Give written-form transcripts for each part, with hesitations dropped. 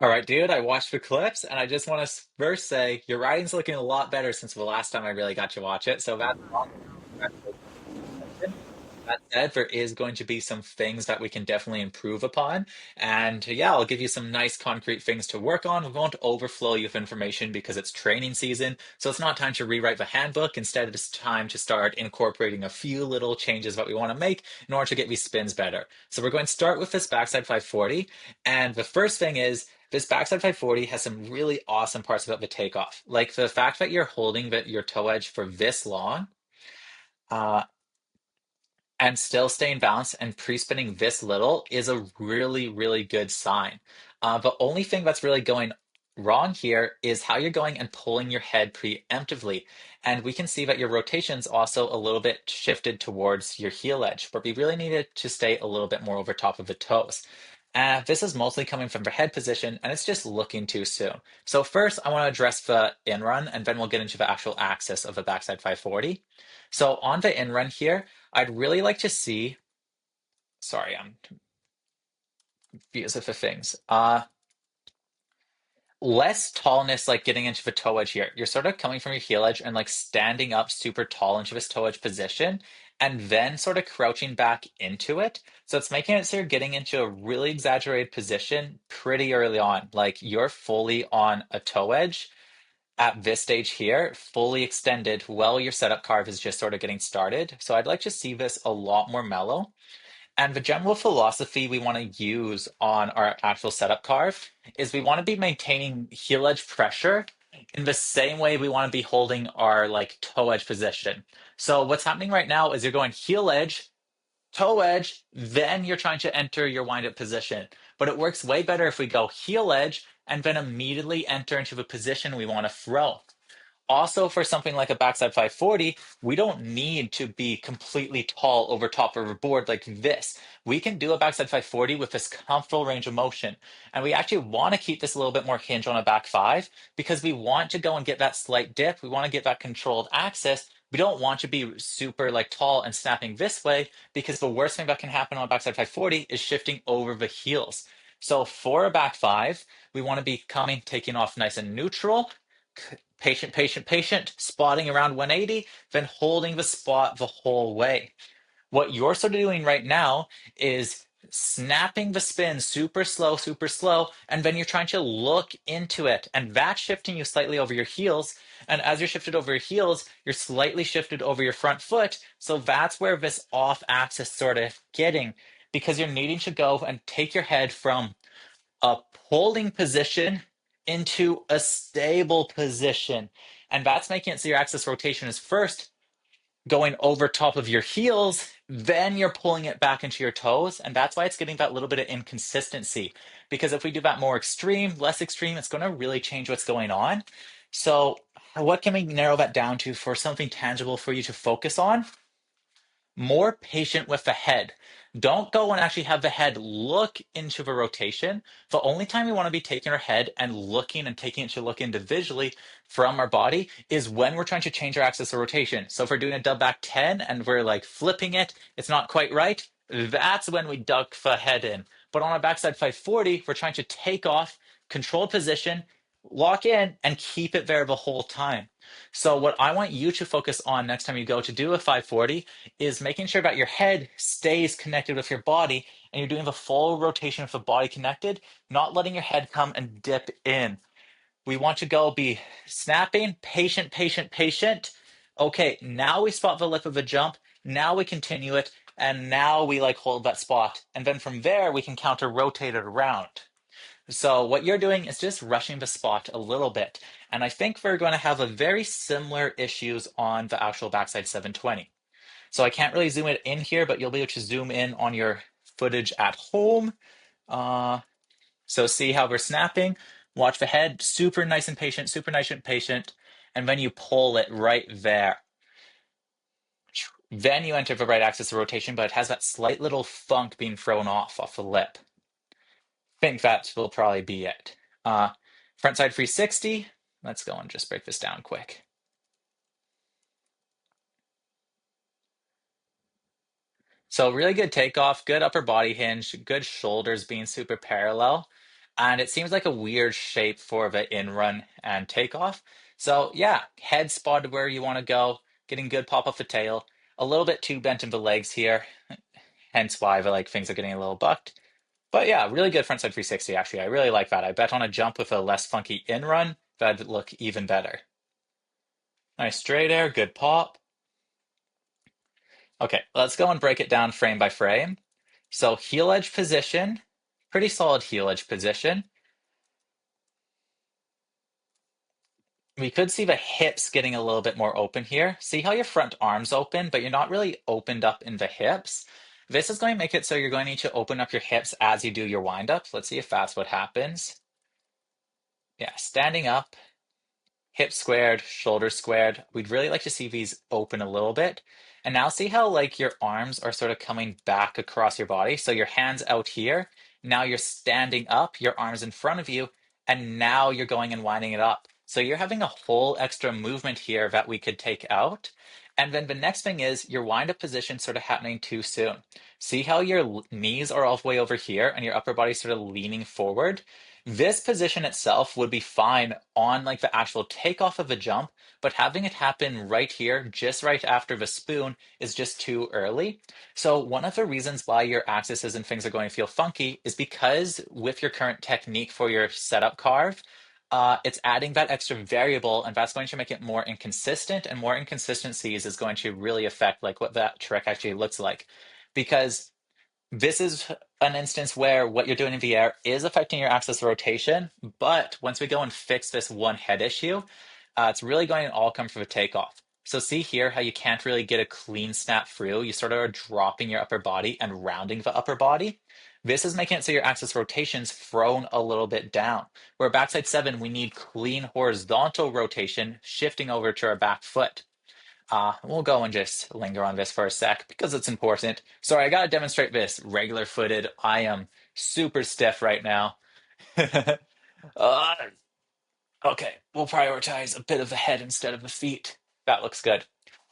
All right, dude, I watched the clips and I just want to first say your writing's looking a lot better since the last time I really got to watch it. So that's awesome. Congratulations. That said, there is going to be some things that we can definitely improve upon. And yeah, I'll give you some nice concrete things to work on. We won't overflow you with information because it's training season. So it's not time to rewrite the handbook. Instead, it's time to start incorporating a few little changes that we want to make in order to get these spins better. So we're going to start with this backside 540. And the first thing is this backside 540 has some really awesome parts about the takeoff. Like the fact that you're holding your toe edge for this long. Uh, and still staying balanced and pre-spinning this little is a really, really good sign. The only thing that's really going wrong here is how you're going and pulling your head preemptively. And we can see that your rotation's also a little bit shifted towards your heel edge, but we really need it to stay a little bit more over top of the toes. This is mostly coming from the head position, and it's just looking too soon. So first, I want to address the in run, and then we'll get into the actual axis of the backside 540. So on the in run here, I'd really like to see. Sorry, I'm confused with the things. Less tallness, like getting into the toe edge here. You're sort of coming from your heel edge and like standing up super tall into this toe edge position, and then sort of crouching back into it. So it's making it so you're getting into a really exaggerated position pretty early on. Like you're fully on a toe edge at this stage here, fully extended while your setup carve is just sort of getting started. So I'd like to see this a lot more mellow. And the general philosophy we want to use on our actual setup carve is we want to be maintaining heel edge pressure in the same way we want to be holding our like toe edge position. So what's happening right now is you're going heel edge, toe edge, then you're trying to enter your wind up position. But it works way better if we go heel edge and then immediately enter into the position we want to throw. Also, for something like a backside 540, we don't need to be completely tall over top of a board like this. We can do a backside 540 with this comfortable range of motion. And we actually want to keep this a little bit more hinge on a back five because we want to go and get that slight dip. We want to get that controlled access. We don't want to be super like tall and snapping this way because the worst thing that can happen on a backside 540 is shifting over the heels. So for a back five, we want to be coming, taking off nice and neutral, patient, patient, patient, spotting around 180, then holding the spot the whole way. What you're sort of doing right now is snapping the spin super slow, and then you're trying to look into it, and that's shifting you slightly over your heels. And as you're shifted over your heels, you're slightly shifted over your front foot. So that's where this off axis sort of getting, because you're needing to go and take your head from a holding position into a stable position. And that's making it so your axis rotation is first going over top of your heels, then you're pulling it back into your toes. And that's why it's getting that little bit of inconsistency. Because if we do that more extreme, less extreme, it's going to really change what's going on. So, what can we narrow that down to for something tangible for you to focus on? More patient with the head. Don't go and actually have the head look into the rotation. The only time we want to be taking our head and looking and taking it to look individually from our body is when we're trying to change our axis of rotation. So if we're doing a dub back 10 and we're like flipping it, it's not quite right. That's when we duck the head in. But on a backside 540, we're trying to take off, control position, lock in, and keep it there the whole time. So what I want you to focus on next time you go to do a 540 is making sure that your head stays connected with your body and you're doing the full rotation of the body connected, not letting your head come and dip in. We want to go be snapping, patient, patient, patient. Okay, now we spot the lip of a jump. Now we continue it. And now we like hold that spot. And then from there, we can counter rotate it around. So what you're doing is just rushing the spot a little bit. And I think we're going to have a very similar issues on the actual backside 720. So I can't really zoom it in here, but you'll be able to zoom in on your footage at home. Uh, so see how we're snapping. Watch the head, super nice and patient, super nice and patient. And then you pull it right there. Then you enter the right axis of rotation, but it has that slight little funk being thrown off the lip. Think that will probably be it. Front side 360. Let's go and just break this down quick. So really good takeoff, good upper body hinge, good shoulders being super parallel. And it seems like a weird shape for the in run and takeoff. So yeah, head spotted where you want to go, getting good pop off the tail. A little bit too bent in the legs here, hence why the like things are getting a little bucked. But yeah, really good frontside 360 actually. I really like that. I bet on a jump with a less funky in run, that'd look even better. Nice straight air, good pop. Okay, let's go and break it down frame by frame. So heel edge position, pretty solid heel edge position. We could see the hips getting a little bit more open here. See how your front arm's open, but you're not really opened up in the hips. This is going to make it so you're going to need to open up your hips as you do your windup. Let's see if that's what happens. Yeah, standing up, hips squared, shoulders squared. We'd really like to see these open a little bit. And now see how like your arms are sort of coming back across your body. So your hands out here. Now you're standing up, your arms in front of you, and now you're going and winding it up. So you're having a whole extra movement here that we could take out. And then the next thing is your wind up position sort of happening too soon. See how your knees are all the way over here and your upper body sort of leaning forward? This position itself would be fine on like the actual takeoff of a jump, but having it happen right here, just right after the spoon, is just too early. So one of the reasons why your axes and things are going to feel funky is because with your current technique for your setup carve, it's adding that extra variable, and that's going to make it more inconsistent, and more inconsistencies is going to really affect like what that trick actually looks like. Because this is an instance where what you're doing in the air is affecting your axis of rotation, but once we go and fix this one head issue, it's really going to all come from a takeoff. So see here how you can't really get a clean snap through. You sort of are dropping your upper body and rounding the upper body. This is making it so your axis rotation's thrown a little bit down. Where backside seven, we need clean horizontal rotation shifting over to our back foot. We'll go and just linger on this for a sec because it's important. Sorry, I gotta demonstrate this regular footed. I am super stiff right now. uh, Okay, we'll prioritize a bit of the head instead of the feet. That looks good.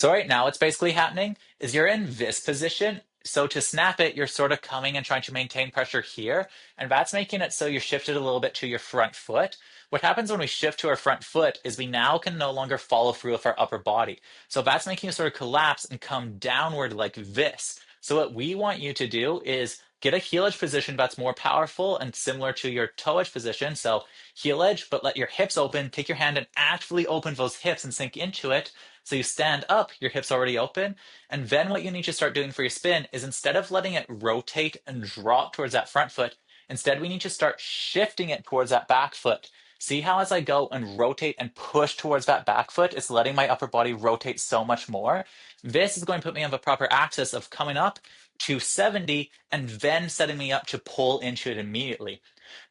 So right now what's basically happening is you're in this position. So to snap it, you're sort of coming and trying to maintain pressure here. And that's making it so you're shifted a little bit to your front foot. What happens when we shift to our front foot is we now can no longer follow through with our upper body. So that's making you sort of collapse and come downward like this. So what we want you to do is get a heel edge position that's more powerful and similar to your toe edge position. So heel edge, but let your hips open. Take your hand and actually open those hips and sink into it. So you stand up, your hips already open. And then what you need to start doing for your spin is instead of letting it rotate and drop towards that front foot, instead we need to start shifting it towards that back foot. See how as I go and rotate and push towards that back foot, it's letting my upper body rotate so much more. This is going to put me on the proper axis of coming up to 70 and then setting me up to pull into it immediately,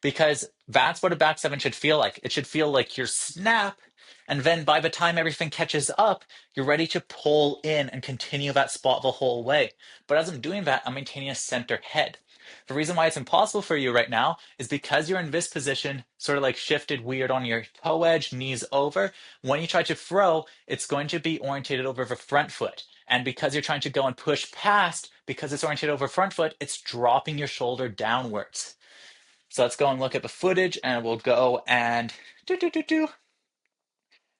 because that's what a back seven should feel like. It should feel like your snap, and then by the time everything catches up, you're ready to pull in and continue that spot the whole way. But as I'm doing that, I'm maintaining a center head. The reason why it's impossible for you right now is because you're in this position, sort of like shifted weird on your toe edge, knees over. When you try to throw, it's going to be orientated over the front foot. And because you're trying to go and push past, because it's oriented over front foot, it's dropping your shoulder downwards. So let's go and look at the footage and we'll go and do.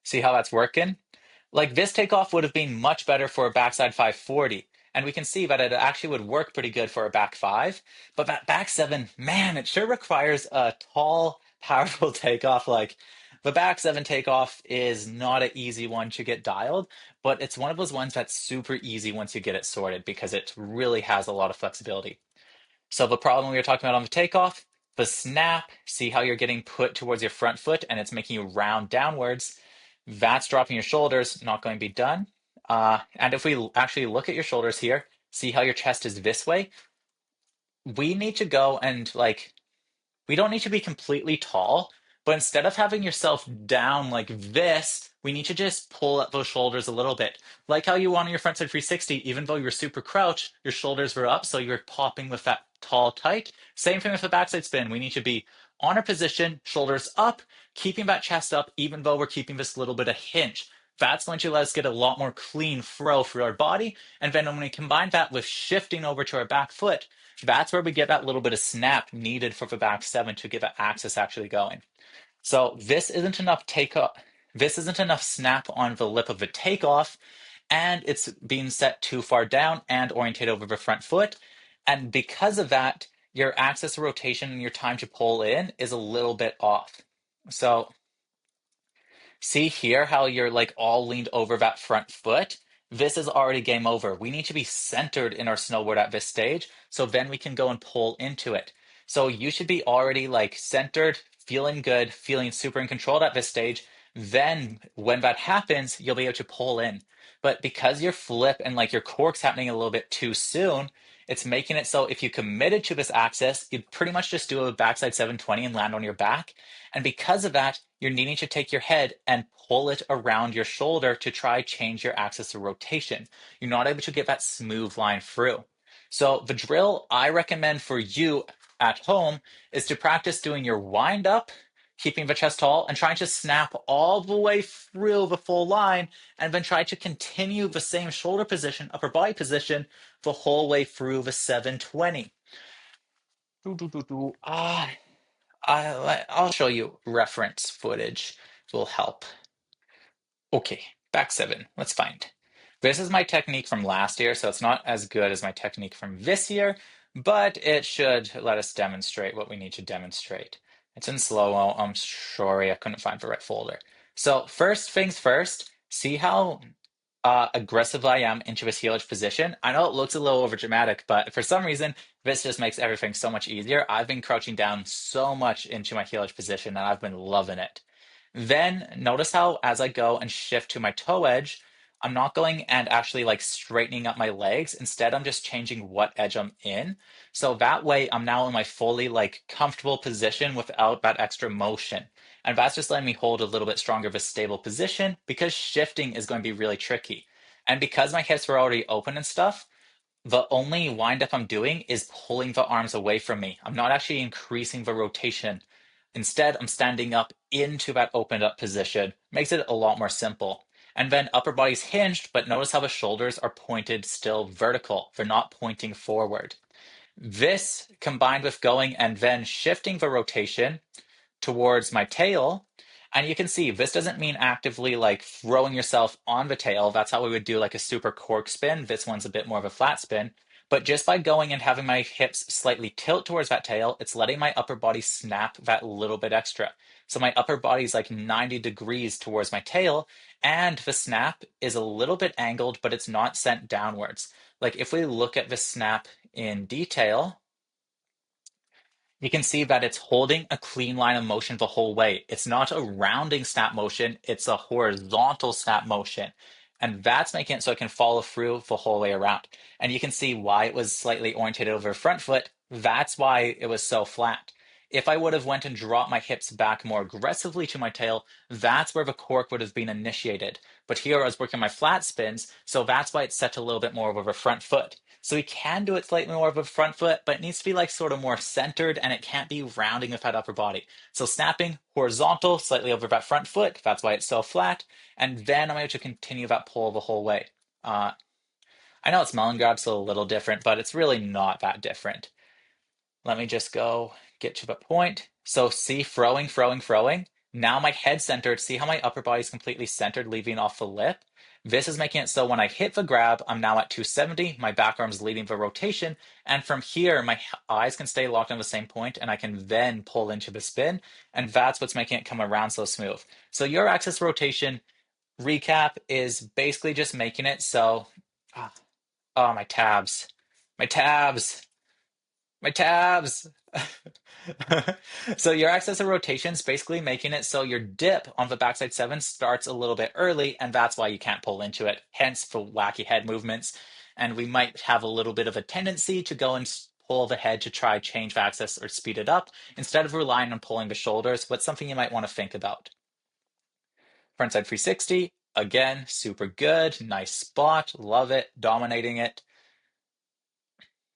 See how that's working. Like this takeoff would have been much better for a backside 540. And we can see that it actually would work pretty good for a back five. But that back seven, man, it sure requires a tall, powerful takeoff. Like the back seven takeoff is not an easy one to get dialed, but it's one of those ones that's super easy once you get it sorted because it really has a lot of flexibility. So the problem we were talking about on the takeoff, the snap, see how you're getting put towards your front foot and it's making you round downwards. That's dropping your shoulders, not going to be done. And if we actually look at your shoulders here, see how your chest is this way. We need to go and like we don't need to be completely tall, but instead of having yourself down like this, we need to just pull up those shoulders a little bit. Like how you want on your frontside 360, even though you were super crouched, your shoulders were up, so you're popping with that tall tight. Same thing with the backside spin. We need to be on our position, shoulders up, keeping that chest up, even though we're keeping this little bit of hinge. That's going to let us get a lot more clean throw through our body. And then when we combine that with shifting over to our back foot, That's where we get that little bit of snap needed for the back seven to get the axis actually going. So this isn't enough snap on the lip of the takeoff, and it's being set too far down and oriented over the front foot. And because of that, your axis of rotation and your time to pull in is a little bit off. So see here how you're like all leaned over that front foot? This is already game over. We need to be centered in our snowboard at this stage, so then we can go and pull into it. So you should be already like centered, feeling good, feeling super in control at this stage. Then when that happens, you'll be able to pull in. But because your flip and like your cork's happening a little bit too soon, it's making it so if you committed to this axis, you'd pretty much just do a backside 720 and land on your back. And because of that, you're needing to take your head and pull it around your shoulder to try change your axis of rotation. You're not able to get that smooth line through. So the drill I recommend for you at home is to practice doing your wind up, keeping the chest tall, and trying to snap all the way through the full line, and then try to continue the same shoulder position, upper body position, the whole way through the 720. I'll show you reference footage. It will help. Okay, back seven. Let's find. This is my technique from last year, so it's not as good as my technique from this year, but it should let us demonstrate what we need to demonstrate. It's in slow-mo. I'm sorry, I couldn't find the right folder. So first things first, see how aggressive I am into this heel edge position. I know it looks a little over dramatic, but for some reason, this just makes everything so much easier. I've been crouching down so much into my heel edge position and I've been loving it. Then notice how as I go and shift to my toe edge, I'm not going and actually like straightening up my legs. Instead, I'm just changing what edge I'm in. So that way I'm now in my fully like comfortable position without that extra motion. And that's just letting me hold a little bit stronger of a stable position because shifting is going to be really tricky. And because my hips were already open and stuff, the only wind up I'm doing is pulling the arms away from me. I'm not actually increasing the rotation. Instead, I'm standing up into that opened up position. Makes it a lot more simple. And then upper body's hinged, but notice how the shoulders are pointed still vertical. They're not pointing forward. This combined with going and then shifting the rotation towards my tail. And you can see this doesn't mean actively like throwing yourself on the tail. That's how we would do like a super cork spin. This one's a bit more of a flat spin. But just by going and having my hips slightly tilt towards that tail, it's letting my upper body snap that little bit extra. So my upper body's like 90 degrees towards my tail, and the snap is a little bit angled, but it's not sent downwards. Like if we look at the snap in detail, you can see that it's holding a clean line of motion the whole way. It's not a rounding snap motion, it's a horizontal snap motion. And that's making it so it can follow through the whole way around. And you can see why it was slightly oriented over front foot. That's why it was so flat. If I would have went and dropped my hips back more aggressively to my tail, that's where the cork would have been initiated. But here I was working my flat spins, so that's why it's set a little bit more over the front foot. So we can do it slightly more of a front foot, but it needs to be like sort of more centered and it can't be rounding with that upper body. So snapping horizontal, slightly over that front foot. That's why it's so flat. And then I'm able to continue that pull the whole way. Uh, I know it's melon grab, so a little different, but it's really not that different. Let me just go get to the point. So see, throwing. Now my head centered. See how my upper body is completely centered, leaving off the lip? This is making it so when I hit the grab, I'm now at 270. My back arm's leading the rotation. And from here, my eyes can stay locked on the same point, and I can then pull into the spin. And that's what's making it come around so smooth. So your axis rotation recap is basically just making it so. ah, Oh, my tabs. My tabs. My tabs. So your axis of rotation is basically making it so your dip on the backside seven starts a little bit early, and that's why you can't pull into it. Hence the wacky head movements. And we might have a little bit of a tendency to go and pull the head to try change the axis or speed it up instead of relying on pulling the shoulders. But something you might want to think about. Frontside 360, again, super good. Nice spot. Love it. Dominating it.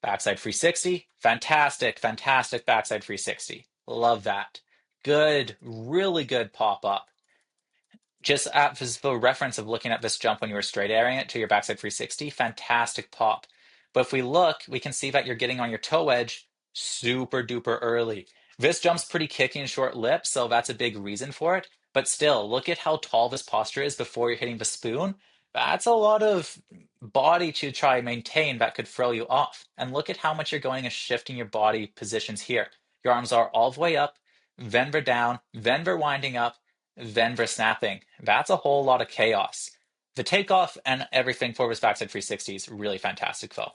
Backside 360, fantastic backside 360. Love that. Good, really good pop up. Just as the reference of looking at this jump when you were straight airing it to your backside 360, fantastic pop. But if we look, we can see that you're getting on your toe edge super duper early. This jump's pretty kicky and short lip, so that's a big reason for it. But still, look at how tall this posture is before you're hitting the spoon. That's a lot of body to try and maintain that could throw you off. And look at how much you're going and shifting your body positions here. Your arms are all the way up, then we're down, then we're winding up, then we're snapping. That's a whole lot of chaos. The takeoff and everything for this backside 360 is really fantastic, though.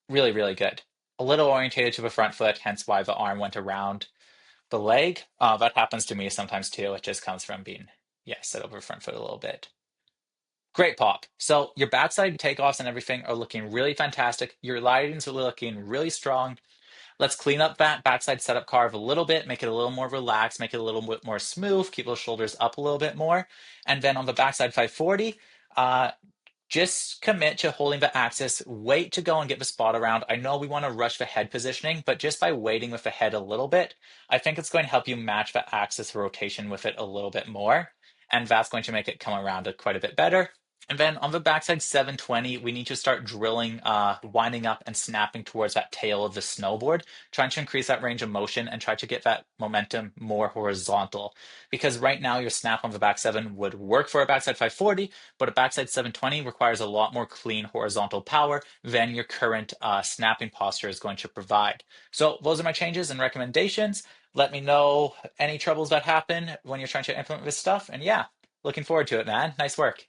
Really, really good. A little orientated to the front foot, hence why the arm went around the leg. That happens to me sometimes too. It just comes from being, yeah, set over the front foot a little bit. Great pop. So your backside takeoffs and everything are looking really fantastic. Your lightings are looking really strong. Let's clean up that backside setup carve a little bit, make it a little more relaxed, make it a little bit more smooth, keep those shoulders up a little bit more. And then on the backside 540, just commit to holding the axis, wait to go and get the spot around. I know we want to rush the head positioning, but just by waiting with the head a little bit, I think it's going to help you match the axis rotation with it a little bit more. And that's going to make it come around quite a bit better. And then on the backside 720, we need to start drilling, winding up and snapping towards that tail of the snowboard, trying to increase that range of motion and try to get that momentum more horizontal. Because right now your snap on the back seven would work for a backside 540, but a backside 720 requires a lot more clean horizontal power than your current snapping posture is going to provide. So those are my changes and recommendations. Let me know any troubles that happen when you're trying to implement this stuff. And yeah, looking forward to it, man. Nice work.